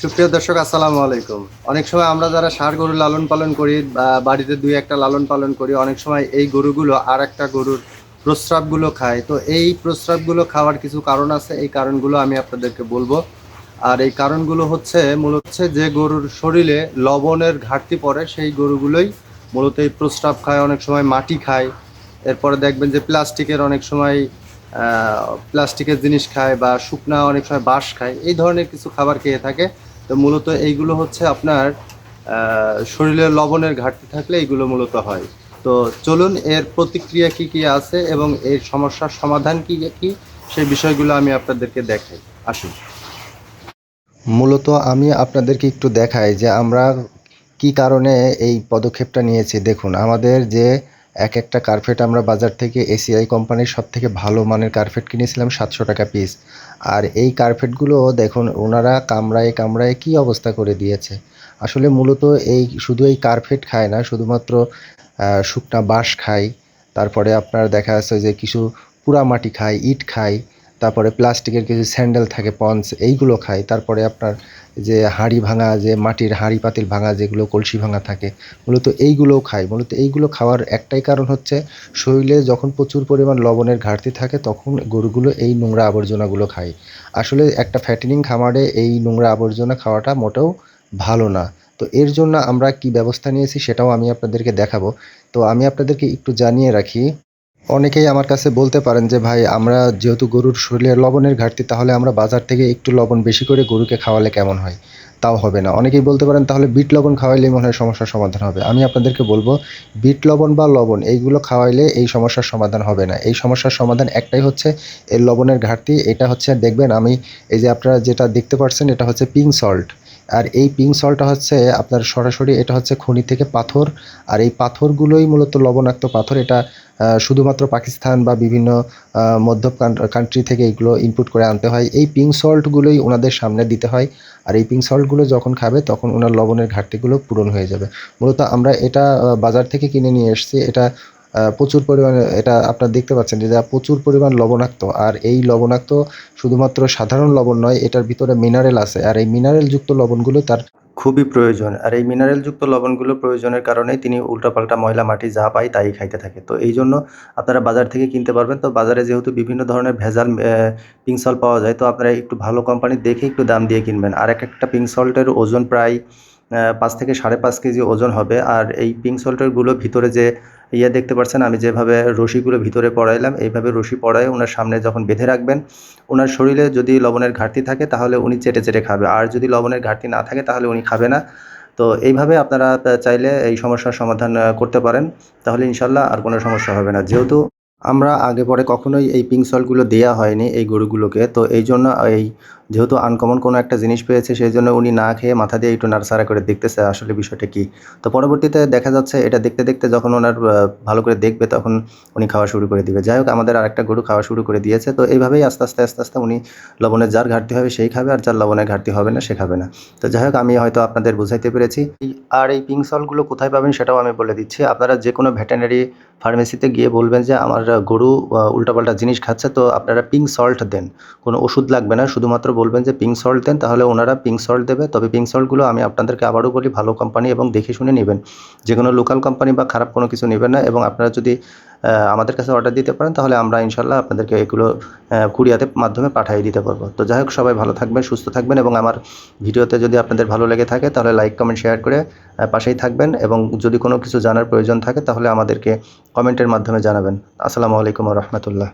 সুপ্রিয় দর্শক, আসসালামু আলাইকুম। অনেক সময় আমরা যারা ষাঁড় গরু লালন পালন করি বা বাড়িতে দুই একটা লালন পালন করি, অনেক সময় এই গরুগুলো আর একটা গরুর প্রস্রাবগুলো খায়। তো এই প্রস্রাবগুলো খাওয়ার কিছু কারণ আছে, এই কারণগুলো আমি আপনাদেরকে বলবো। আর এই কারণগুলো হচ্ছে মূলত যে গরুর শরীরে লবণের ঘাটতি পড়ে সেই গরুগুলোই মূলত এই প্রস্রাব খায়। অনেক সময় মাটি খায়, এরপরে দেখবেন যে প্লাস্টিকের অনেক সময় প্লাস্টিকের জিনিস খায় বা শুকনা অনেক সময় বাঁশ খায়, এই ধরনের কিছু খাবার খেয়ে থাকে। তো মূলত এইগুলো হচ্ছে আপনার শরীরে লবণের ঘাটতি থাকলে এইগুলো মূলত হয়। তো চলুন এর প্রতিক্রিয়া কি কি আছে এবং এর সমস্যার সমাধান কি কি সেই বিষয়গুলো আমি আপনাদেরকে দেখাই। আসুন, মূলত আমি আপনাদেরকে একটু দেখাই যে আমরা কি কারণে এই পদক্ষেপটা নিয়েছি। দেখুন, আমাদের যে একটা কার্পেট আমরা বাজার থেকে এসিআই কোম্পানির সব থেকে ভালো মানের কার্পেট কিনেছিলাম 700 টাকা পিস। আর এই কার্পেটগুলো দেখুন ওনারা কামড়ায় কামড়ায় কী অবস্থা করে দিয়েছে। আসলে মূলত এই শুধু এই কার্পেট খায় না, শুধুমাত্র শুকনা বাঁশ খায়, তারপরে আপনার দেখা যাচ্ছে যে কিছু পোড়ামাটি খায়, ইট খায়, তারপরে প্লাস্টিকের কিছু স্যান্ডেল থাকে পন্স, এইগুলো খায়। তারপরে আপনার যে হাঁড়ি ভাঙা, যে মাটির হাঁড়ি পাতিল ভাঙা, যেগুলো কলসি ভাঙা থাকে, মূলত এইগুলোও খায়। মূলত এইগুলো খাওয়ার একটাই কারণ হচ্ছে শরীরে যখন প্রচুর পরিমাণ লবণের ঘাটতি থাকে তখন গরুগুলো এই নোংরা আবর্জনাগুলো খায়। আসলে একটা ফ্যাটেনিং খামারে এই নোংরা আবর্জনা খাওয়াটা মোটেও ভালো না। তো এর জন্য আমরা কি ব্যবস্থা নিয়েছি সেটাও আমি আপনাদেরকে দেখাবো। তো আমি আপনাদেরকে একটু জানিয়ে রাখি, অনেকেই আমার কাছে বলতে পারেন যে ভাই, আমরা যেহেতু গরুর শরীরে লবণের ঘাটতি, তাহলে আমরা বাজার থেকে একটু লবণ বেশি করে গরুকে খাওয়ালে কেমন হয়? তাও হবে না। অনেকেই বলতে পারেন তাহলে বিট লবণ খাওয়াইলেই মনে হয় সমস্যার সমাধান হবে। আমি আপনাদেরকে বলবো, বিট লবণ বা লবণ এইগুলো খাওয়াইলে এই সমস্যার সমাধান হবে না। এই সমস্যার সমাধান একটাই হচ্ছে এর লবণের ঘাটতি। এটা হচ্ছে, দেখবেন আমি এই যে আপনারা যেটা দেখতে পাচ্ছেন এটা হচ্ছে পিঙ্ক সল্ট। আর এই পিঙ্ক সল্টটা হচ্ছে আপনার সরাসরি এটা হচ্ছে খনি থেকে পাথর। আর এই পাথরগুলোই মূলত লবণাক্ত পাথর। এটা শুধুমাত্র পাকিস্তান বা বিভিন্ন মধ্য কান্ট্রি থেকে এগুলো ইনপুট করে আনতে হয়। এই পিঙ্ক সল্টগুলোই ওনাদের সামনে দিতে হয়। আর এই পিঙ্ক সল্টগুলো যখন খাবে তখন ওনার লবণের ঘাটতিগুলো পূরণ হয়ে যাবে। মূলত আমরা এটা বাজার থেকে কিনে নিয়ে এসেছি। এটা প্রচুর পরিমাণে, এটা আপনারা দেখতে পাচ্ছেন যে এটা প্রচুর পরিমাণ লবণাক্ত। আর এই লবণাক্ত শুধুমাত্র সাধারণ লবণ নয়, এটার ভিতরে মিনারেল আছে। আর এই মিনারেলযুক্ত লবণগুলো তার খুবই প্রয়োজন। আর এই মিনারেলযুক্ত লবণগুলো প্রয়োজনের কারণেই তিনি উল্টাপাল্টা ময়লা মাটি যা পায় তাই খাইতে থাকে। তো এই জন্য আপনারা বাজার থেকে কিনতে পারবেন। তো বাজারে যেহেতু বিভিন্ন ধরনের ভেজাল পিঙ্ক সল্ট পাওয়া যায়, তো আপনারা একটু ভালো কোম্পানির দেখে একটু দাম দিয়ে কিনবেন। আর একটা পিঙ্ক সল্টের ওজন প্রায় 5 থেকে 5.5 কেজি ওজন হবে। আর এই পিঙ্ক সল্টেরগুলো ভিতরে যে দেখতে পাচ্ছেন, আমি যেভাবে রশিগুলো ভিতরে পরাইলাম, এইভাবে রশি পরায়ে ওনার সামনে যখন বেঁধে রাখবেন, ওনার শরীরে যদি লবণের ঘাটতি থাকে তাহলে উনি চেটে চেটে খাবে। আর যদি লবণের ঘাটতি না থাকে তাহলে উনি খাবে না। তো এইভাবে আপনারা চাইলে এই সমস্যার সমাধান করতে পারেন। তাহলে ইনশাল্লাহ আর কোনো সমস্যা হবে না। যেহেতু আমরা আগে পরে কখনোই এই পিঙ্ক সল্টগুলো দেয়া হয়নি এই গরুগুলোকে, তো এই জন্য যেহেতু আনকমন কোনো একটা জিনিস পেয়েছে, সেই জন্য উনি না খেয়ে মাথা দিয়ে একটু নাড়াচাড়া করে দেখতেছে আসলে বিষয়টা কী। তো পরবর্তীতে দেখা যাচ্ছে এটা দেখতে দেখতে যখন ওনার ভালো করে দেখবে তখন উনি খাওয়া শুরু করে দিবে। যাই হোক, আমাদের আরেকটা গরু খাওয়া শুরু করে দিয়েছে। তো এইভাবেই আস্তে আস্তে আস্তে আস্তে উনি লবণের যার ঘাটতি হবে সেই খাবে, আর যার লবণের ঘাটতি হবে না সে খাবে না। তো যাই হোক, আমি হয়তো আপনাদের বুঝাইতে পেরেছি। আর এই পিঙ্ক সল্টগুলো কোথায় পাবেন সেটাও আমি বলে দিচ্ছি। আপনারা যে কোনো ভেটেরিনারি ফার্মেসিতে গিয়ে বলবেন যে আমার গরু উল্টাপাল্টা জিনিস খাচ্ছে, তো আপনারা পিঙ্ক সল্ট দেন। কোনো ওষুধ লাগবে না, শুধুমাত্র বলবেন যে পিঙ্ক সল্ট দেন, তাহলে ওনারা পিঙ্ক সল্ট দেবে। তবে পিঙ্ক সল্টগুলো আমি আপনাদেরকে আবারও বলি, ভালো কোম্পানি এবং দেখে শুনে নেবেন। যে কোনো লোকাল কোম্পানি বা খারাপ কোনো কিছু নেবেন না। এবং আপনারা যদি আমাদের কাছে অর্ডার দিতে পারেন তাহলে আমরা ইনশাল্লাহ আপনাদেরকে এগুলো কুরিয়ারের মাধ্যমে পাঠিয়ে দিতে পারবো। তো যাই হোক, সবাই ভালো থাকবেন, সুস্থ থাকবেন এবং আমার ভিডিওতে যদি আপনাদের ভালো লেগে থাকে তাহলে লাইক কমেন্ট শেয়ার করে পাশেই থাকবেন। এবং যদি কোনো কিছু জানার প্রয়োজন থাকে তাহলে আমাদেরকে কমেন্টের মাধ্যমে জানাবেন। আসসালামু আলাইকুম ওয়া রাহমাতুল্লাহ।